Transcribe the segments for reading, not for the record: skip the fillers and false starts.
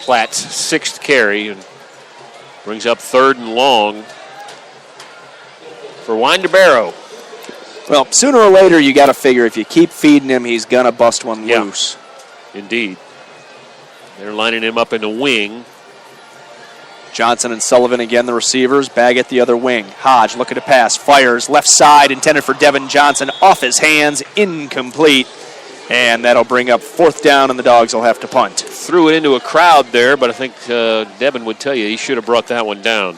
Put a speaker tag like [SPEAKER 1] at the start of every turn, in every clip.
[SPEAKER 1] Platt's 6th carry, and brings up 3rd and long for Winder-Barrow.
[SPEAKER 2] Well, sooner or later, you got to figure if you keep feeding him, he's going to bust one loose.
[SPEAKER 1] Indeed. They're lining him up in the wing.
[SPEAKER 2] Johnson and Sullivan again, the receivers. Baggett the other wing. Hodge looking to pass. Fires left side, intended for Devin Johnson. Off his hands, incomplete. And that'll bring up 4th down, and the Dogs will have to punt.
[SPEAKER 1] Threw it into a crowd there, but I think Devin would tell you he should have brought that one down.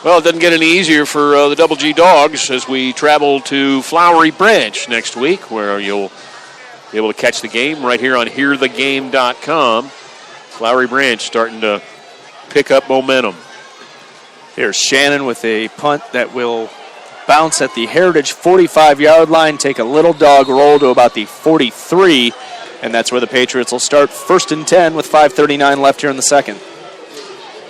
[SPEAKER 1] Well, it doesn't get any easier for the Double G Dogs as we travel to Flowery Branch next week, where you'll be able to catch the game right here on hearthegame.com. Flowery Branch starting to pick up momentum.
[SPEAKER 2] Here's Shannon with a punt that will bounce at the Heritage 45-yard line, take a little dog roll to about the 43, and that's where the Patriots will start 1st and 10 with 5:39 left here in the second.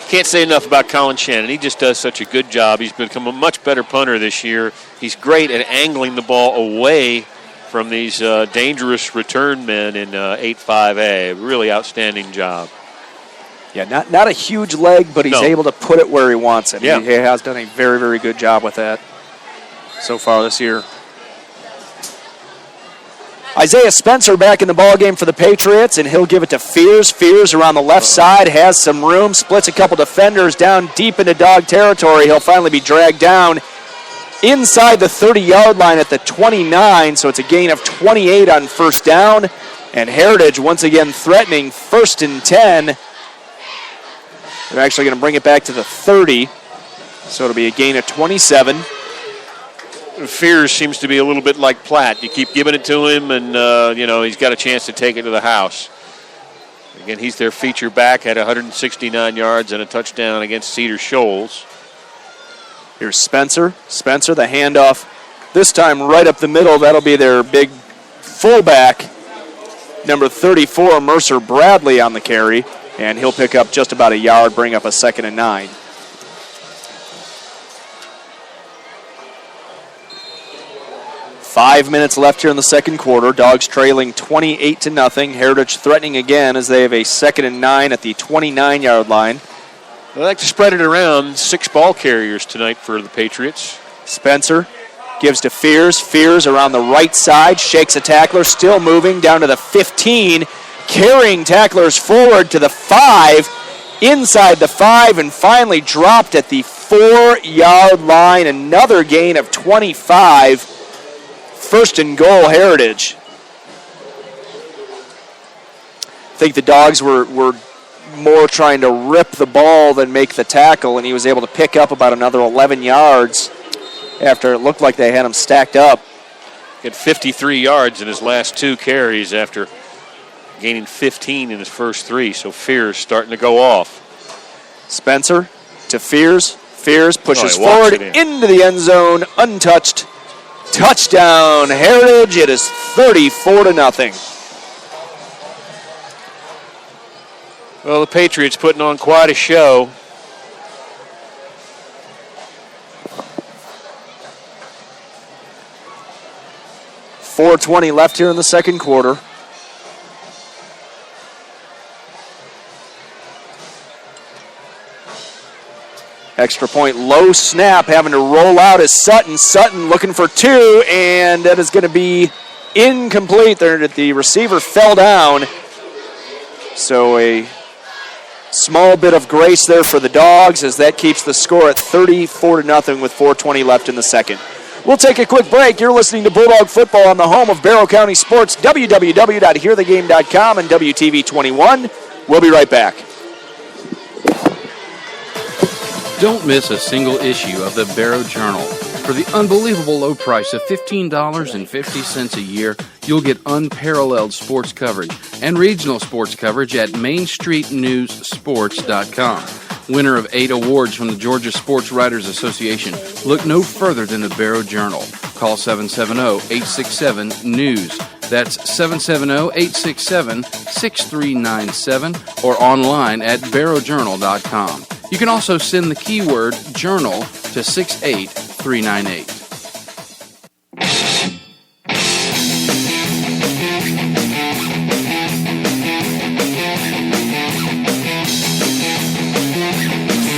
[SPEAKER 1] Can't say enough about Colin Shannon. He just does such a good job. He's become a much better punter this year. He's great at angling the ball away from these dangerous return men in 8-5A. Really outstanding job.
[SPEAKER 2] Yeah, not a huge leg, but he's able to put it where he wants it.
[SPEAKER 1] Yeah.
[SPEAKER 2] He has done a very, very good job with that so far this year. Isaiah Spencer back in the ballgame for the Patriots, and he'll give it to Fears. Fears around the left side, has some room, splits a couple defenders down deep into Dog territory. He'll finally be dragged down inside the 30-yard line at the 29, so it's a gain of 28 on 1st down. And Heritage once again threatening 1st and 10. They're actually going to bring it back to the 30, so it'll be a gain of 27.
[SPEAKER 1] Fears seems to be a little bit like Platt. You keep giving it to him, and, he's got a chance to take it to the house. Again, he's their feature back, had 169 yards and a touchdown against Cedar Shoals.
[SPEAKER 2] Here's Spencer. Spencer, the handoff, this time right up the middle. That'll be their big fullback, number 34, Mercer Bradley on the carry, and he'll pick up just about a yard, bring up a 2nd and 9. Five minutes left here in the second quarter. Dogs trailing 28-0. Heritage threatening again as they have a 2nd and 9 at the 29-yard line.
[SPEAKER 1] They like to spread it around. 6 ball carriers tonight for the Patriots.
[SPEAKER 2] Spencer gives to Fears. Fears around the right side, shakes a tackler, still moving down to the 15, carrying tacklers forward to the 5, inside the 5, and finally dropped at the 4-yard line. Another gain of 25. 1st and goal, Heritage. I think the Dogs were more trying to rip the ball than make the tackle, and he was able to pick up about another 11 yards after it looked like they had him stacked up.
[SPEAKER 1] He had 53 yards in his last 2 carries after gaining 15 in his first 3, so Fears starting to go off.
[SPEAKER 2] Spencer to Fears. Fears pushes forward into the end zone, untouched. Touchdown, Heritage. It is 34-0.
[SPEAKER 1] Well, the Patriots putting on quite a show.
[SPEAKER 2] .420 left here in the second quarter. Extra point, low snap, having to roll out is Sutton. Sutton looking for 2, and that is going to be incomplete. The receiver fell down. So a small bit of grace there for the Dogs as that keeps the score at 34-0 with 4:20 left in the second. We'll take a quick break. You're listening to Bulldog Football on the home of Barrow County Sports, www.hearthegame.com and WTV21. We'll be right back.
[SPEAKER 3] Don't miss a single issue of the Barrow Journal. For the unbelievable low price of $15.50 a year, you'll get unparalleled sports coverage and regional sports coverage at MainStreetNewsSports.com. Winner of 8 awards from the Georgia Sports Writers Association, look no further than the Barrow Journal. Call 770-867-NEWS. That's 770-867-6397 or online at barrowjournal.com. You can also send the keyword journal to 68398.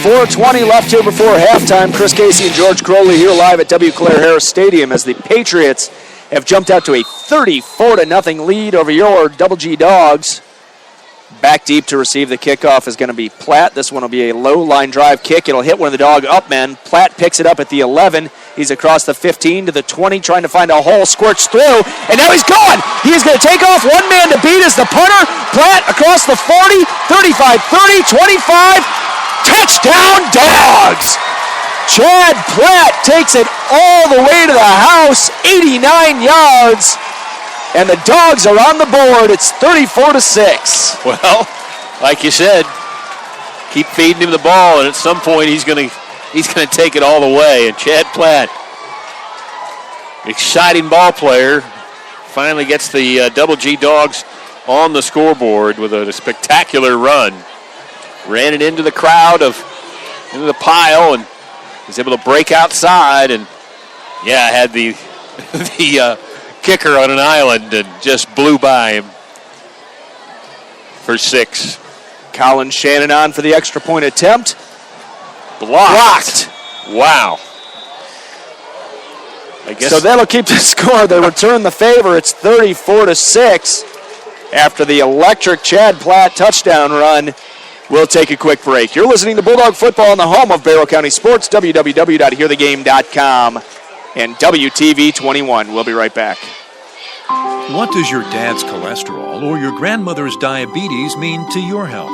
[SPEAKER 2] 4:20 left here before halftime. Chris Casey and George Crowley here live at W. Claire Harris Stadium as the Patriots have jumped out to a 34-0 lead over your Double G Dogs. Back deep to receive the kickoff is going to be Platt. This one will be a low line drive kick. It'll hit one of the dog up men. Platt picks it up at the 11. He's across the 15 to the 20, trying to find a hole, squirts through, and now he's gone. He's going to take off. One man to beat is the punter. Platt across the 40, 35, 30, 25. Touchdown, Dogs! Chad Platt takes it all the way to the house, 89 yards. And the Dogs are on the board. It's 34-6.
[SPEAKER 1] Well, like you said, keep feeding him the ball, and at some point he's going to take it all the way. And Chad Platt, exciting ball player, finally gets the Double G Dogs on the scoreboard with a spectacular run. Ran it into the crowd, into the pile, and was able to break outside. And had the kicker on an island and just blew by him for 6.
[SPEAKER 2] Colin Shannon on for the extra point attempt.
[SPEAKER 1] Blocked. Wow. I guess
[SPEAKER 2] so that'll keep the score. They return the favor. It's 34-6 after the electric Chad Platt touchdown run. We'll take a quick break. You're listening to Bulldog Football on the home of Barrow County Sports, www.hearthegame.com and WTV 21. We'll be right back.
[SPEAKER 4] What does your dad's cholesterol or your grandmother's diabetes mean to your health?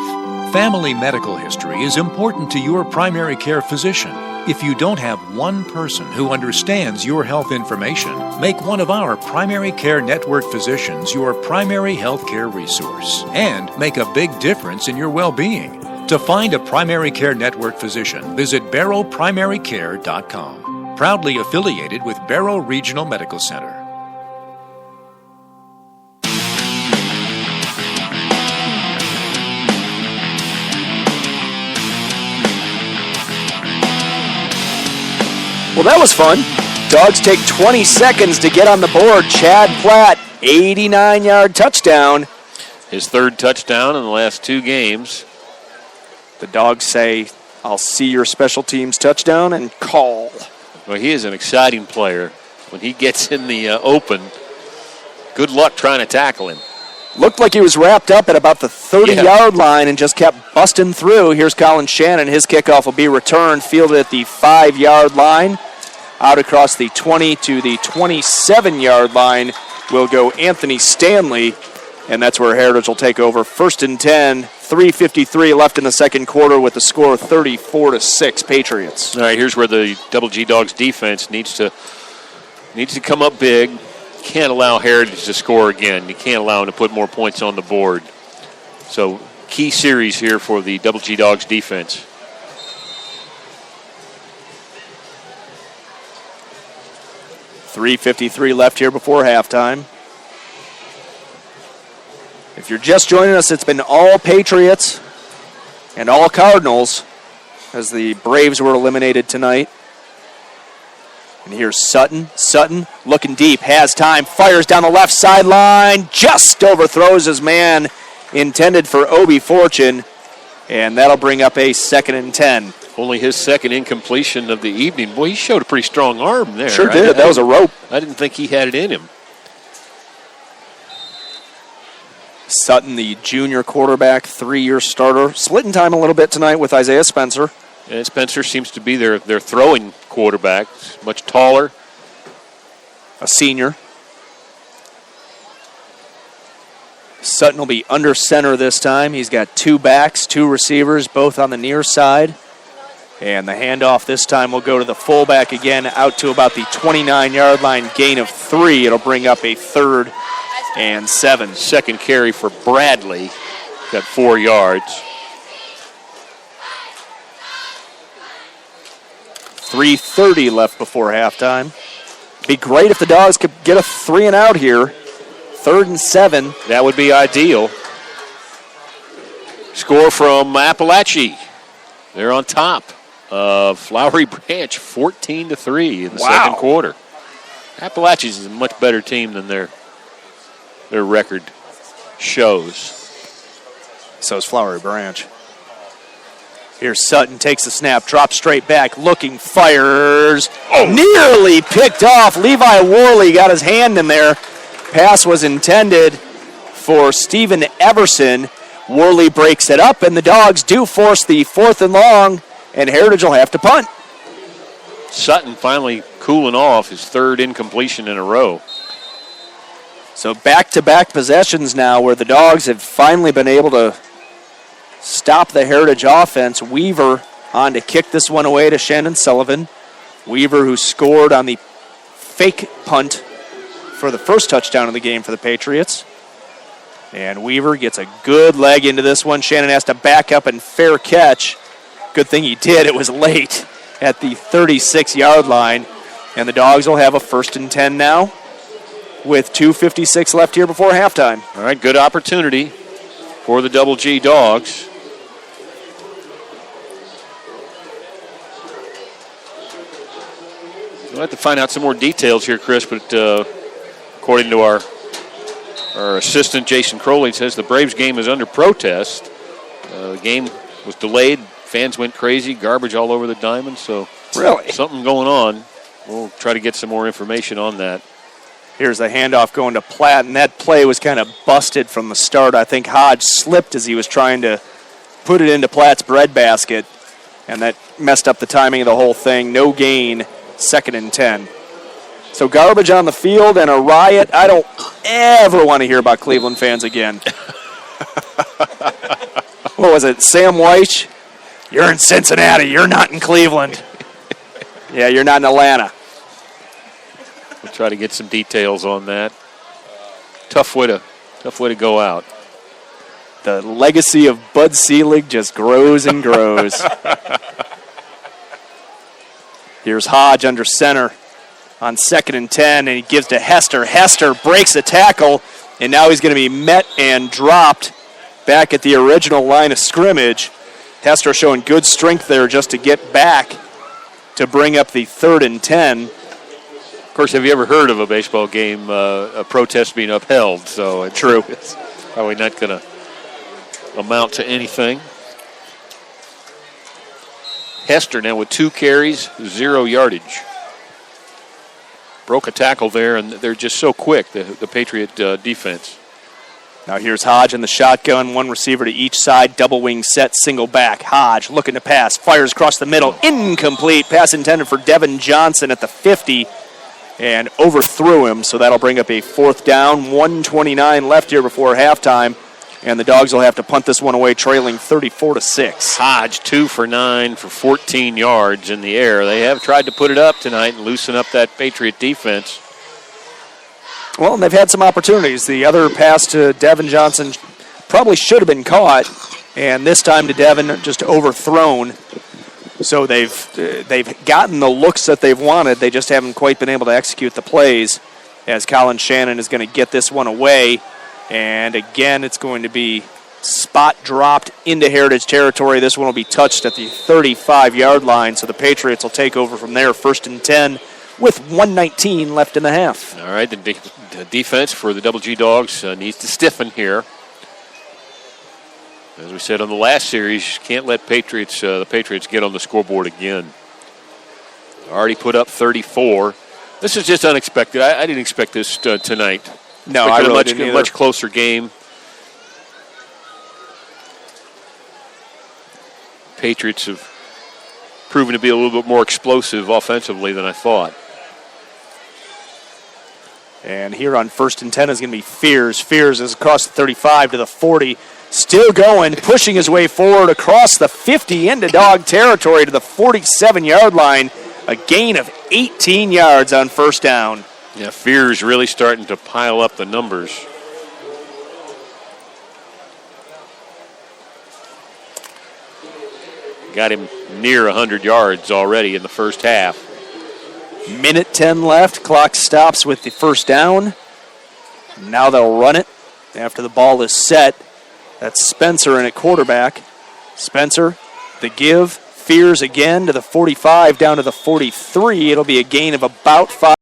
[SPEAKER 4] Family medical history is important to your primary care physician. If you don't have one person who understands your health information, make one of our primary care network physicians your primary health care resource and make a big difference in your well-being. To find a primary care network physician, visit barrowprimarycare.com. Proudly affiliated with Barrow Regional Medical Center.
[SPEAKER 2] Well, that was fun. Dogs take 20 seconds to get on the board. Chad Platt, 89-yard touchdown.
[SPEAKER 1] His 3rd touchdown in the last 2 games.
[SPEAKER 2] The Dogs say, I'll see your special teams touchdown and call.
[SPEAKER 1] Well, he is an exciting player. When he gets in the open, good luck trying to tackle him.
[SPEAKER 2] Looked like he was wrapped up at about the 30-yard line and just kept busting through. Here's Colin Shannon. His kickoff will be returned, fielded at the 5-yard line. Out across the 20 to the 27-yard line will go Anthony Stanley, and that's where Heritage will take over. 1st and 10, 3:53 left in the second quarter with the score 34-6 Patriots.
[SPEAKER 1] All right, here's where the Double G Dogs defense needs to come up big. Can't allow Heritage to score again. You can't allow them to put more points on the board. So key series here for the Double G Dogs defense.
[SPEAKER 2] $3:53 left here before halftime. If you're just joining us, it's been all Patriots and all Cardinals as the Braves were eliminated tonight. And here's Sutton. Sutton looking deep, has time, fires down the left sideline, just overthrows his man intended for Obi Fortune, and that'll bring up a 2nd and 10.
[SPEAKER 1] Only his 2nd incompletion of the evening. Boy, he showed a pretty strong arm there.
[SPEAKER 2] Sure did. That was a rope.
[SPEAKER 1] I didn't think he had it in him.
[SPEAKER 2] Sutton, the junior quarterback, 3-year starter, splitting time a little bit tonight with Isaiah Spencer.
[SPEAKER 1] And Spencer seems to be their throwing quarterback, much taller.
[SPEAKER 2] A senior. Sutton will be under center this time. He's got 2 backs, 2 receivers, both on the near side. And the handoff this time will go to the fullback again, out to about the 29-yard line, gain of 3. It'll bring up a 3rd and 7.
[SPEAKER 1] Second carry for Bradley, got 4 yards.
[SPEAKER 2] 3:30 left before halftime. Be great if the Dogs could get a 3 and out here. 3rd and 7.
[SPEAKER 1] That would be ideal. Score from Appalachia. They're on top of Flowery Branch, 14-3 in the second quarter. Appalachia is a much better team than their record shows.
[SPEAKER 2] So is Flowery Branch. Here's Sutton, takes the snap, drops straight back, looking, fires. Nearly picked off. Levi Worley got his hand in there. Pass was intended for Steven Everson. Worley breaks it up, and the Dogs do force the 4th and long, and Heritage will have to punt.
[SPEAKER 1] Sutton finally cooling off his 3rd incompletion in a row.
[SPEAKER 2] So back-to-back possessions now where the Dogs have finally been able to stop the Heritage offense. Weaver on to kick this one away to Shannon Sullivan. Weaver, who scored on the fake punt for the first touchdown of the game for the Patriots. And Weaver gets a good leg into this one. Shannon has to back up and fair catch. Good thing he did. It was late at the 36-yard line. And the Dogs will have a 1st and 10 now with 2:56 left here before halftime.
[SPEAKER 1] All right, good opportunity for the Double G Dogs. We'll have to find out some more details here, Chris, but according to our assistant, Jason Crowley, says the Braves game is under protest. The game was delayed. Fans went crazy. Garbage all over the diamond. So
[SPEAKER 2] really,
[SPEAKER 1] something going on. We'll try to get some more information on that.
[SPEAKER 2] Here's the handoff going to Platt, and that play was kind of busted from the start. I think Hodge slipped as he was trying to put it into Platt's breadbasket, and that messed up the timing of the whole thing. No gain, 2nd and 10. So garbage on the field and a riot. I don't ever want to hear about Cleveland fans again. What was it, Sam Weich? You're in Cincinnati. You're not in Cleveland. Yeah, you're not in Atlanta.
[SPEAKER 1] We'll try to get some details on that. Tough way to go out.
[SPEAKER 2] The legacy of Bud Selig just grows and grows. Here's Hodge under center on 2nd and 10, and he gives to Hester. Hester breaks a tackle, and now he's going to be met and dropped back at the original line of scrimmage. Hester showing good strength there just to get back to bring up the 3rd and 10.
[SPEAKER 1] Of course, have you ever heard of a baseball game, a protest being upheld? So it's
[SPEAKER 2] true.
[SPEAKER 1] It's probably not going to amount to anything. Hester now with 2 carries, 0 yardage. Broke a tackle there, and they're just so quick, the Patriot defense.
[SPEAKER 2] Now here's Hodge in the shotgun, 1 receiver to each side, double wing set, single back. Hodge looking to pass, fires across the middle, incomplete. Pass intended for Devin Johnson at the 50, and overthrew him, so that'll bring up a 4th down. 1:29 left here before halftime, and the Dogs will have to punt this one away, trailing 34-6.
[SPEAKER 1] Hodge 2 for 9 for 14 yards in the air. They have tried to put it up tonight and loosen up that Patriot defense.
[SPEAKER 2] Well, and they've had some opportunities. The other pass to Devin Johnson probably should have been caught, and this time to Devin, just overthrown. So they've gotten the looks that they've wanted. They just haven't quite been able to execute the plays, as Colin Shannon is going to get this one away. And again, it's going to be spot dropped into Heritage territory. This one will be touched at the 35-yard line, so the Patriots will take over from there, 1st and 10, with 1:19 left in the half.
[SPEAKER 1] All right, the defense for the Double G Dogs needs to stiffen here. As we said on the last series, can't let the Patriots get on the scoreboard again. Already put up 34. This is just unexpected. I didn't expect this tonight.
[SPEAKER 2] No, I really didn't either.
[SPEAKER 1] A much closer game. Patriots have proven to be a little bit more explosive offensively than I thought.
[SPEAKER 2] And here on 1st and 10 is going to be Fears. Fears is across the 35 to the 40. Still going, pushing his way forward across the 50 into Dog territory to the 47-yard line. A gain of 18 yards on 1st down.
[SPEAKER 1] Yeah, Fears really starting to pile up the numbers. Got him near 100 yards already in the first half.
[SPEAKER 2] Minute 10 left. Clock stops with the 1st down. Now they'll run it after the ball is set. That's Spencer in at quarterback. Spencer, the give. Fears again to the 45, down to the 43. It'll be a gain of about 5.